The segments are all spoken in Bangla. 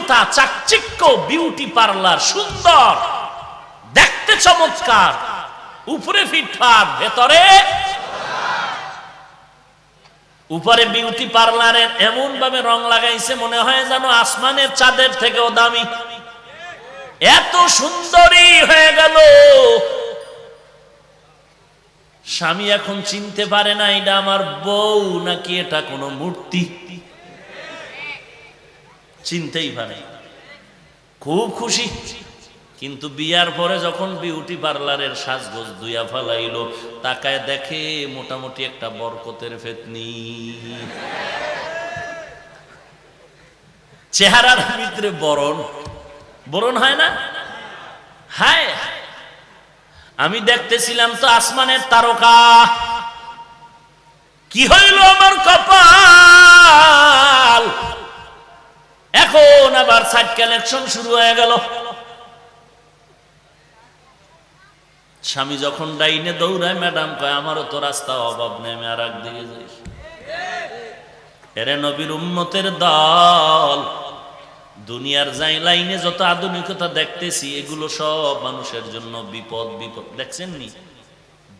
নান্দনিকতা, চাকচিক্য, বিউটি পার্লার, সুন্দর দেখতে চমৎকার, উপরে ফিটফাট, ভেতরে উপরে বিউটি পার্লারের এমন ভাবে রং লাগাইছে মনে হয় যেন আসমানের চাঁদের থেকেও দামি। এত সুন্দরী হয়ে গেল, স্বামী এখন চিনতে পারে না এটা আমার বউ নাকি এটা কোনো মূর্তি, চিনতেই পারে। খুব খুশি, কিন্তু বিয়ার পরে যখন বিউটি পার্লারের সাজগোজ দুইয়া ফেলাইলো, তাকায় দেখে মোটামুটি একটা বরকতের ফেতনি। চেহারার ভিতরে বরণ বরণ হয় না? হায়, আমি দেখতেছিলাম তো আসমানের তারকা, কি হইল আমার কপাল। এখন আবার সাইড কালেকশন শুরু হয়ে গেল। স্বামী যখন ডাইনে দৌড়ায়, ম্যাডাম কয় আমারও তো রাস্তা অভাব নেই, আমি আর একদিকে যাই। এরে নবীর উম্মতের দল, দুনিয়ার যাই লাইনে যত আধুনিকতা দেখতেছি এগুলো সব মানুষের জন্য বিপদ। বিপদ দেখছেন নি?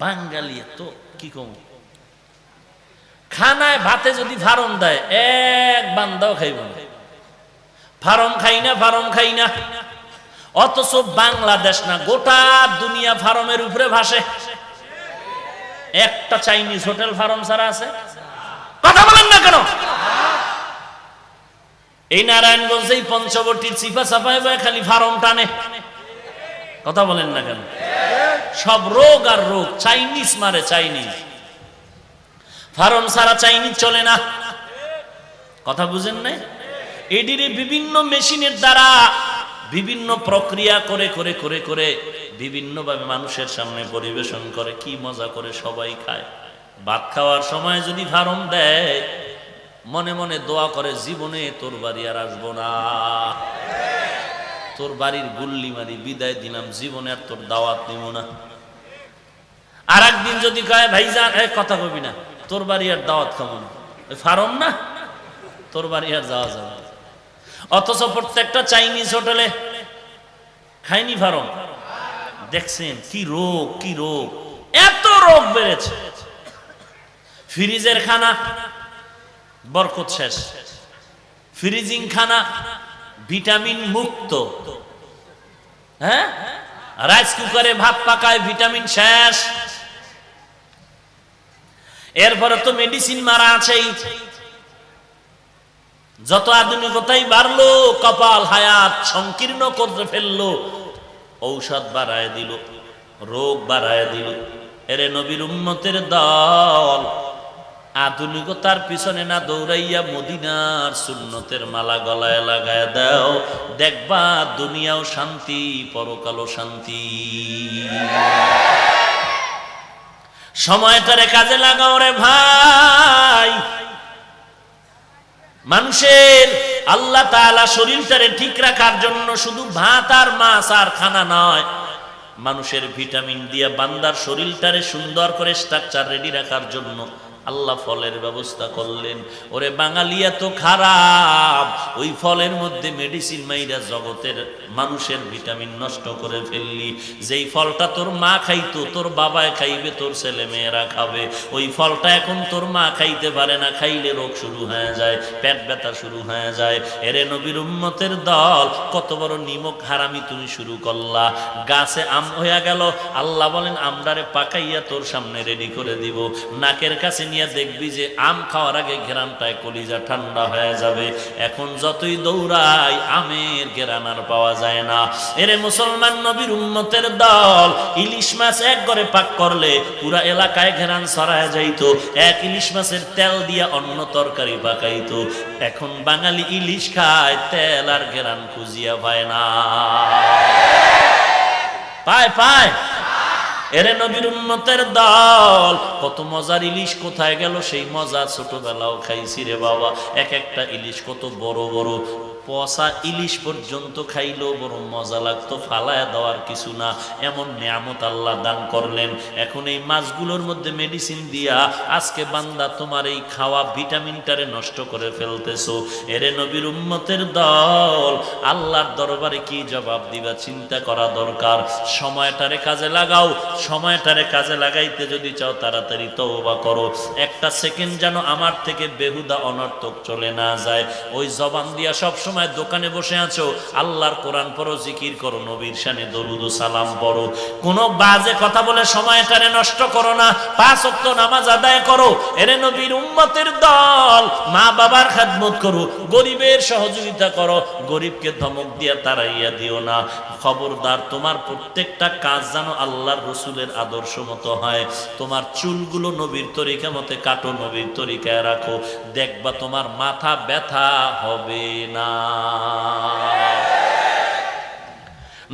বাঙালি তো কি কম, খানায় ভাতে যদি ফারম দেয় এক বান্দাও খাইব না। ফারম খাই না, ফারম খাই না, অথচ বাংলাদেশ না গোটা দুনিয়া ফার্মের উপরে ভাসে। একটা চাইনিজ হোটেল ফার্ম ছাড়া আছে? কথা বলেন না কেন? এই নারায়ণগঞ্জ, এই পঞ্চবটির চিপা চাপায় খালি ফার্ম টানে। কথা বলেন না কেন? সব রোগ আর রোগ, চাইনিজ মারে চাইনিজ। ফার্ম ছাড়া চাইনিজ চলে না। কথা বুঝেন নাই? এডিরে বিভিন্ন মেশিনের দ্বারা বিভিন্ন প্রক্রিয়া করে করে করে করে বিভিন্ন ভাবে মানুষের সামনে পরিবেশন করে, কি মজা করে সবাই খায়। ভাত খাওয়ার সময় যদি ফার্ম দেয়, মনে মনে দোয়া করে জীবনে তোর বাড়ি আর আসবো না, তোর বাড়ির গুল্লি মারি বিদায় দিলাম, জীবনে আর তোর দাওয়াত নিব না। আর একদিন যদি কয় ভাইজান কথা কবি না, তোর বাড়ি আর দাওয়াত খাবো না, ফার্ম না, তোর বাড়ি আর যাওয়া যাবে। অথচ প্রত্যেকটা চাইনিজ হোটেলে খাইনি ফার্ম। দেখছেন কি রোগ, কি রোগ, এত রোগ বেড়েছে। ফ্রিজের খানা বরকত শেষ, ফ্রিজিং খানা ভিটামিন মুক্ত। হ্যাঁ, রাইস কুকারে ভাত পাকায় ভিটামিন শেষ। এরপরে তো মেডিসিন মারা আছেই। যত আধুনিকতাই বাড়লো, কপাল হায়াত সংকীর্ণ করে ফেললো, ঔষধ বাড়ায় দিল, রোগ বাড়ায় দিল। এরে নবীর উম্মতের দল, আধুনিকতার পিছনে না দৌড়াইয়া মদিনার সুন্নতের মালা গলায় লাগায় দাও, দেখবা দুনিয়াও শান্তি, পরকালও শান্তি। সময়টারে কাজে লাগাও রে ভাই। মানুষের আল্লাহ তাআলা শরীরটারে ঠিক রাখার জন্য শুধু ভাত আর মাছ আর খানা নয়, মানুষের ভিটামিন দিয়া বান্দার শরীরটারে সুন্দর করে স্ট্রাকচার রেডি রাখার জন্য আল্লাহ ফলের ব্যবস্থা করলেন। ওরে বাঙালিয়া তো খারাপ, ওই ফলের মধ্যে মেডিসিন মাইরা জগতের মানুষের ভিটামিন নষ্ট করে ফেললি। যেই ফলটা তোর মা খাইতো, তোর বাবায় খাইবে, তোর ছেলে মেয়েরা খাবে, ওই ফলটা এখন তোর মা খাইতে পারে না, খাইলে রোগ শুরু হয়ে যায়, পেট ব্যথা শুরু হয়ে যায়। এরে নবীর উম্মতের দল, কত বড় নিমক হারামি তুমি শুরু করলা। গাছে আম হইয়া গেল, আল্লাহ বলেন আমরারে পাকাইয়া তোর সামনে রেডি করে দিব, নাকের কাছে নিয়ে দেখবি যে আম খাওয়ার আগে ঘেরানটায় কলিজা ঠান্ডা হয়ে যাবে। এখন যতই দৌড়াই আমের ঘেরান আর পাওয়া যায় না। এরে মুসলমান নবীর উম্মতের দল, ইলিশ মাছ এক ঘরে পাক করলে পুরা এলাকায় ঘেরান ছড়ায় যাইতো। এক ইলিশ মাছের তেল দিয়া অন্য তরকারি পাকাইতো। এখন বাঙালি ইলিশ খায়, তেল আর ঘেরান খুঁজিয়া পায় না। পায় পায়? এরে নবীর উম্মতের দল, কত মজার ইলিশ কোথায় গেল সেই মজা? ছোটবেলাও খাইছি রে বাবা। এক একটা ইলিশ কত বড় বড়, পচা ইলিশ পর্যন্ত খাইলেও বড় মজা লাগতো, ফালায়া দেওয়ার কিছু না, এমন নিয়ামত আল্লাহ দান করলেন। এখন এই মাছগুলোর মধ্যে মেডিসিন দিয়া আজকে বান্দা তোমার এই খাওয়া ভিটামিনটারে নষ্ট করে ফেলতেছো। এরে নবীর উম্মতের দল, আল্লাহর দরবারে কি জবাব দিবা চিন্তা করা দরকার। সময়টারে কাজে লাগাও, সময়টারে কাজে লাগাইতে যদি চাও তাড়াতাড়ি তওবা করো। একটা সেকেন্ড যেন আমার থেকে বেহুদা অনর্থক চলে না যায়। ওই জবান দিয়া সব সময় দোকানে বসে আছো, আল্লাহর কোরআন পড়ো, জিকির করো, নবীর শানে দরুদ ও সালাম পড়ো। কোনো বাজে কথা বলে সময়টারে নষ্ট করো না, 5 ওয়াক্ত নামাজ আদায় করো। এরে নবীর উম্মতের দল, মা বাবার খেদমত করো, গরিবের সহযোগিতা করো, গরিবকে ধমক দিয়া তাড়াইয়া দিও না। খবরদার, তোমার প্রত্যেকটা কাজ যেন আল্লাহর রসুলের আদর্শ মতো হয়। তোমার চুলগুলো নবীর তরিকা মতে কাটো, নবীর তরিকায় রাখো, দেখবা তোমার মাথা ব্যথা হবে না।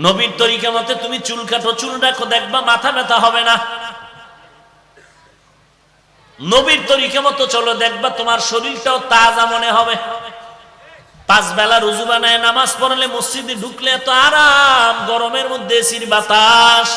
নবীর তরিকা মতে তুমি চুল কাটো, চুল রাখো, দেখবা মাথা ব্যথা হবে না। নবীর তরিকা মতো চলো, দেখবা তোমার শরীরটাও তাজা মনে হবে। 5 বেলা রুজু বানায় নামাজ পড়লে, মসজিদে ঢুকলে এত আরাম, গরমের মধ্যে এসির বাতাস।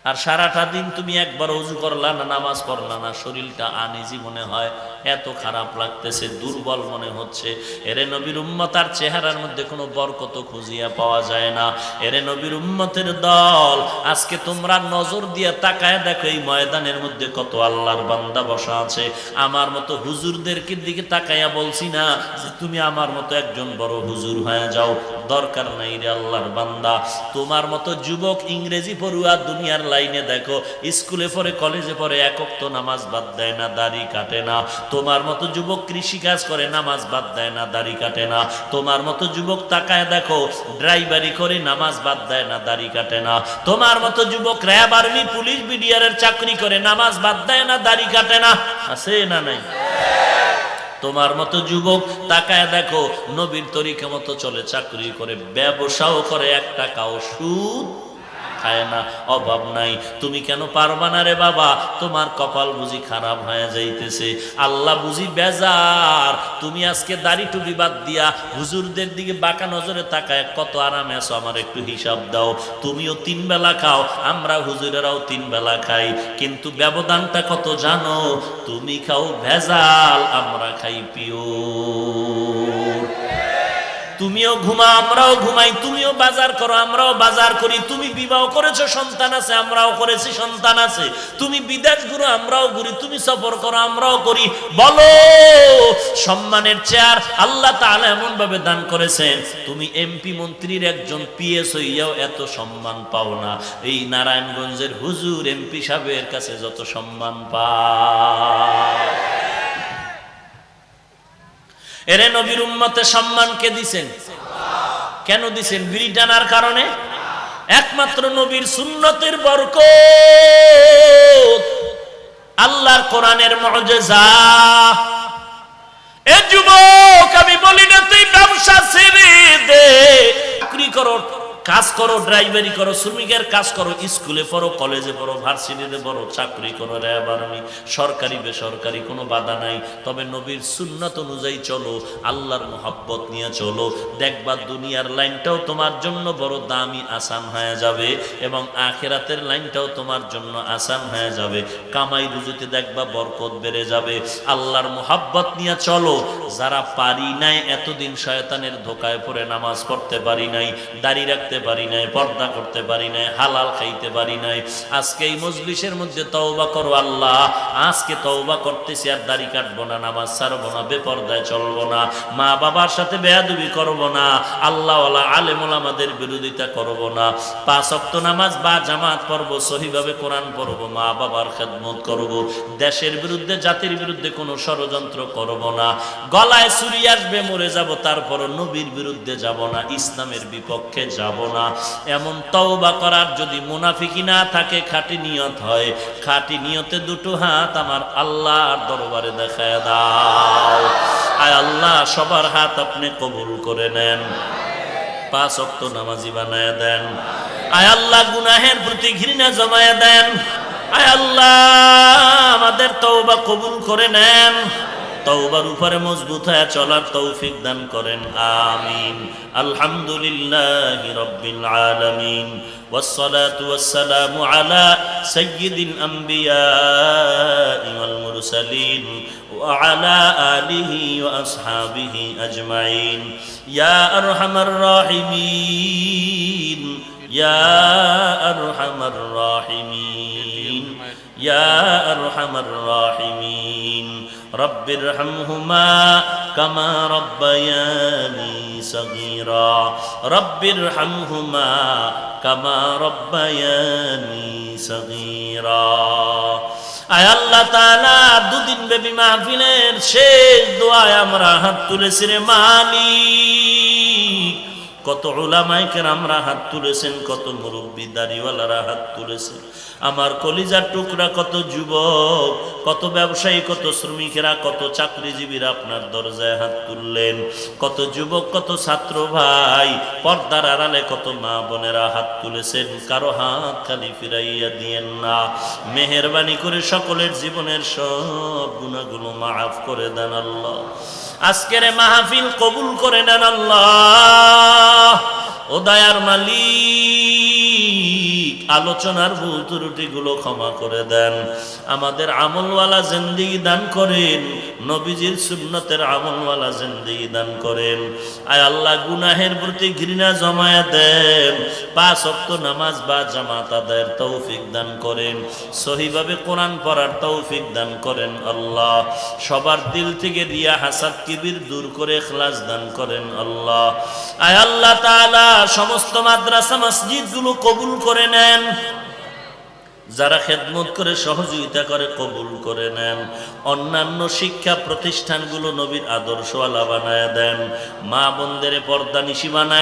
আর সারাটা দিন তুমি একবার ওযু করলা না, নামাজ পড়লা না, শরীরটা আনইজি মনে হয়, এত খারাপ লাগতেছে, দুর্বল মনে হচ্ছে। এরে নবীর উম্মত, আর চেহারার মধ্যে কোনো বরকত খুঁজিয়া পাওয়া যায় না। এরে নবীর উম্মতের দল, আজকে তোমরা নজর দিয়ে তাকায় দেখো এই ময়দানের মধ্যে কত আল্লাহর বান্দা বসা আছে। আমার মতো হুজুরদেরকে দিকে তাকাইয়া বলছি না যে তুমি আমার মতো একজন বড় হুজুর হয়ে যাও, দরকার নাই রে আল্লাহর বান্দা। তোমার মতো যুবক ইংরেজি পড়ুয়া দুনিয়ার লাইনে দেখো, স্কুলে পড়ে, কলেজে পড়ে, এক ওয়াক্ত নামাজ বাদ দেয় না, দাড়ি কাটে না। তোমার মতো যুবক কৃষি কাজ করে, নামাজ বাদ দেয় না, দাড়ি কাটে না। তোমার মতো যুবক তাকায় দেখো, ড্রাইভারি করে, নামাজ বাদ দেয় না, দাড়ি কাটে না। তোমার মতো যুবক র্যাব, আর্মি, পুলিশ, বিডিআরের চাকরি করে, নামাজ বাদ দেয় না, দাড়ি কাটে না। আছে না নাই? তোমার মতো যুবক তাকায় দেখো, নবীর তরিকা মতো চলে, চাকরি করে, ব্যবসাও করে, 1 টাকাও সুদ খায় না, অভাব নাই। তুমি কেন পারবা না রে বাবা? তোমার কপাল বুঝি খারাপ হয়ে যাইতেছে, আল্লাহ বুঝি বেজার। তুমি আজকে দাড়ি টুপি বাদ দিয়া হুজুরদের দিকে বাঁকা নজরে তাকায় কত আরামে আছো, আমার একটু হিসাব দাও। তুমিও 3 বেলা খাও, আমরা হুজুরেরাও 3 বেলা খাই, কিন্তু ব্যবধানটা কত জানো? তুমি খাও ভেজাল, আমরা খাই পিওর। তুমিও ঘুমাও, আমরাও ঘুমাই। তুমিও বাজার করো, আমরাও বাজার করি। তুমি বিবাহ করেছো, সন্তান আছে, আমরাও করেছি, সন্তান আছে। তুমি বিদেশ ঘুরো, আমরাও ঘুরি। তুমি সফর করো, আমরাও করি। বলো, সম্মানের চেয়ার আল্লাহ তাআলা এমন ভাবে দান করেছেন, তুমি এমপি মন্ত্রীর একজন পিএস হইয়াও এত সম্মান পাও না। এই নারায়ণগঞ্জের হুজুর এমপি সাহেবের কাছে যত সম্মান পায়। এরে নবীর উম্মতে সম্মান কে দিছেন? কেন দিছেন? বিড়ি টানার কারণে? একমাত্র নবীর সুন্নতের বরকত, আল্লাহর কোরআনের মুজিজা। এ যুবক, আমি বলি না তুই ব্যবসা ছেড়ে দে, চাকরি করো, কাজ করো, ড্রাইভারি করো, শ্রমিকের কাজ করো, স্কুলে পড়ো, কলেজে পড়ো, ভার্সিটিতে পড়ো, চাকরি করো, র্যাব, আর্মি, সরকারি বেসরকারি, কোনো বাধা নাই। তবে নবীর সুন্নাত অনুযায়ী চলো, আল্লাহর মোহাব্বত নিয়ে চলো, দেখবা দুনিয়ার লাইনটাও তোমার জন্য বড় দামি, আসান হয়ে যাবে, এবং আখিরাতের লাইনটাও তোমার জন্য আসান হয়ে যাবে। কামাই রুজিতে দেখবা বরকত বেড়ে যাবে। আল্লাহর মোহাব্বত নিয়ে চলো। যারা পারি নাই, এতদিন শয়তানের ধোকায় পড়ে নামাজ পড়তে পারি নাই, দাড়ি রাখতে পারি নাই, পর্দা করতে পারি নাই, হালাল খাইতে পারি নাই, আজকে এই মজলিসের মধ্যে তওবা করো। আল্লাহ, আজকে তওবা করতেছি, আর দাড়ি কাটবো না, নামাজ ছাড়বো না, বেপরদায় চলবো না, মা বাবার সাথে বেয়াদবি করবো না, আল্লাহওয়ালা আলেম ওলামাদের বিরোধিতা করবো না, 5 ওয়াক্ত নামাজ বা জামাত পড়বো, সহিভাবে কোরআন পড়বো, মা বাবার খেদমত করবো, দেশের বিরুদ্ধে, জাতির বিরুদ্ধে কোনো ষড়যন্ত্র করবো না, গলায় ছুরি আসবে মরে যাব, তারপর নবীর বিরুদ্ধে যাব না, ইসলামের বিপক্ষে যাব না। এমন তওবা করার যদি মুনাফিকি না থাকে, খাঁটি নিয়ত হয়, খাঁটি নিয়তে 2 হাত আমার আল্লাহর দরবারে দেখায় দাও। আয় আল্লাহ, সবার হাত আপনি কবুল করে নেন, 5 ওয়াক্ত নামাজি বানায় দেন। আয় আল্লাহ, গুনাহের প্রতি ঘৃণা জমায় দেন। আয় আল্লাহ, আমাদের তওবা কবুল করে নেন। তওবার উপরে মজবুত হয়ে চলার তৌফিক দান করেন, আমিন। আলহামদুলিল্লাহি রাব্বিল আলামিন, والصلاة والسلام على سيد الأنبياء والمرسلين وعلى آله وأصحابه أجمعين. يا أرحم الراحمين، يا أرحم الراحمين، يا أرحم الراحمين. رب ارحمهما كما ربياني صغيرا، رب ارحمهما كما ربياني صغيرا. আয় আল্লাহ তাআলা, দুদিন ব্যাপী মাহফিলের শেষ দোয়ায় আমরা হাত তুলেছি রে মালিক। কত উলামায়ে কেরামরা হাত তুলেছেন, কত মুরব্বি দাড়িওয়ালারা হাত তুলেছেন, আমার কলিজার টুকরা কত যুবক, কত ব্যবসায়ী, কত শ্রমিকেরা, কত চাকরিজীবীরা আপনার দরজায় হাত তুললেন, কত যুবক, কত ছাত্র ভাই, পর্দার আড়ালে কত মা বোনেরা হাত তুলেছেন। কারো হাত খালি ফিরাইয়া দিয়েন না, মেহেরবানি করে সকলের জীবনের সব গুনাহগুলো মাফ করে দেন আল্লাহ। আজকের মাহফিল কবুল করে নেন আল্লাহ। ও দয়ার মালিক, আলোচনার ভুল ত্রুটিগুলো ক্ষমা করে দেন, আমাদের আমলওয়ালা জিন্দেগি দান করেন, নবীজির সুন্নতের আমলওয়ালা জিন্দেগি দান করেন। আয় আল্লাহ, গুনাহের প্রতি ঘৃণা জমায়া দেন, 5 ওয়াক্ত নামাজ বা জামাত আদায়ের তৌফিক দান করেন, সহিভাবে কোরআন পড়ার তৌফিক দান করেন আল্লাহ। সবার দিল থেকে রিয়া হাসাদ কিবির দূর করে ইখলাস দান করেন আল্লাহ। আয় আল্লাহ তাআলা, সমস্ত মাদ্রাসা মসজিদগুলো কবুল করে নেন, যারা খেদমত করে সহযোগিতা করে কবুল করে নেন। অন্যান্য শিক্ষা প্রতিষ্ঠানগুলো নবীর আদর্শওয়ালা বানায় দেন, মা বোনদের পর্দা নিশি বানায়